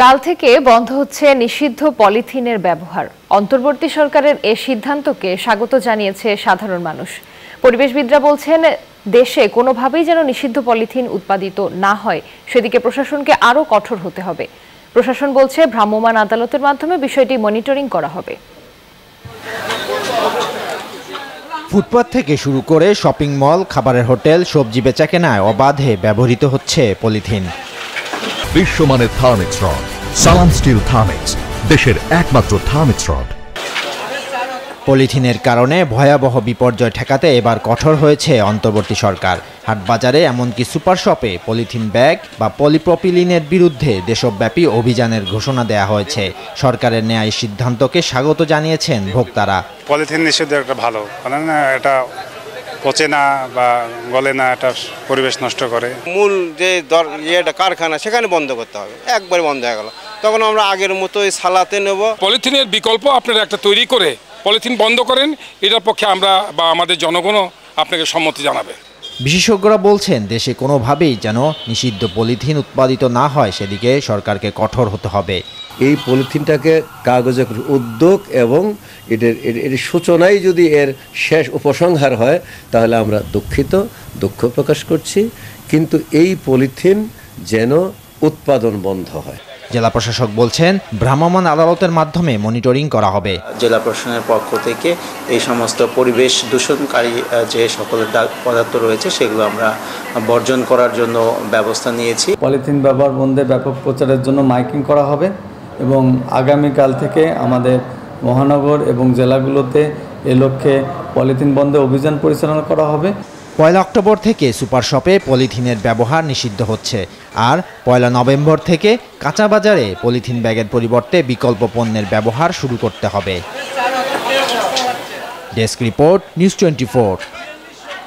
কাল থেকে বন্ধ হচ্ছে নিষিদ্ধ পলিথিনের ব্যবহার। অন্তর্বর্তী সরকারের এই সিদ্ধান্তকে স্বাগত জানিয়েছে সাধারণ মানুষ। পরিবেশবিদরা বলছেন, দেশে কোনোভাবেই যেন নিষিদ্ধ পলিথিন উৎপাদিত না হয় সেদিকে প্রশাসনকে আরও কঠোর হতে হবে। প্রশাসন বলছে, ভ্রাম্যমাণ আদালতের মাধ্যমে বিষয়টি মনিটরিং করা হবে। ফুটপাত থেকে শুরু করে শপিং মল, খাবারের হোটেল, সবজি বেচাকেনায় অবাধে ব্যবহৃত হচ্ছে পলিথিন। বিশ্বমানের থার্মিক্স রড, সালাম স্টিল থার্মিক্স, দেশের একমাত্র থার্মিক্স রড। পলিথিনের কারণে ভয়াবহ বিপর্যয় ঠেকাতে এবার কঠোর হয়েছে অন্তর্বর্তী সরকার। হাটবাজারে এমনকি সুপার শপে পলিথিন ব্যাগ বা পলিপ্রপিলিনের বিরুদ্ধে দেশব্যাপী অভিযানের ঘোষণা দেয়া হয়েছে। সরকারের নেয়া এই সিদ্ধান্তকে স্বাগত জানিয়েছেন ভোক্তারা। পলিথিন নিষিদ্ধ একটা ভালো, কারণ এটা পচে না বা গলে না, এটা পরিবেশ নষ্ট করে। মূল যে কারখানা সেখানে বন্ধ করতে হবে, একবারে বন্ধ হয়ে গেল। তখন আমরা আগের মতোই সালাতে নেব। পলিথিনের বিকল্প আপনারা একটা তৈরি করে পলিথিন বন্ধ করেন, এটার পক্ষে আমরা বা আমাদের জনগণও আপনাকে সম্মতি জানাবে। বিশেষজ্ঞরা বলছেন, দেশে কোনোভাবেই যেন নিষিদ্ধ পলিথিন উৎপাদিত না হয় সেদিকে সরকারকে কঠোর হতে হবে। এই পলিথিনটাকে কাগজের উদ্যোগ এবং এর সূচনায় যদি এর শেষ উপসংহার হয় তাহলে আমরা দুঃখ প্রকাশ করছি, কিন্তু এই পলিথিন যেন উৎপাদন বন্ধ হয়। জেলা প্রশাসক বলছেন, ভ্রাম্যমাণ আদালতের মাধ্যমে মনিটরিং করা হবে। জেলা প্রশাসনের পক্ষ থেকে এই সমস্ত পরিবেশ দূষণকারী যে সকল পদার্থ রয়েছে সেগুলো আমরা বর্জন করার জন্য ব্যবস্থা নিয়েছি। পলিথিন ব্যবহার বন্ধে ব্যাপক প্রচারের জন্য মাইকিং করা হবে এবং আগামীকাল থেকে আমাদের মহানগর এবং জেলাগুলোতে এ লক্ষ্যে পলিথিন বন্ধে অভিযান পরিচালনা করা হবে। 1 অক্টোবর থেকে সুপার শপে পলিথিনের ব্যবহার নিষিদ্ধ হচ্ছে, আর 1 নভেম্বর থেকে কাঁচা বাজারে পলিথিন ব্যাগের পরিবর্তে বিকল্প পণ্যের ব্যবহার শুরু করতে হবে। Desk report, news 24।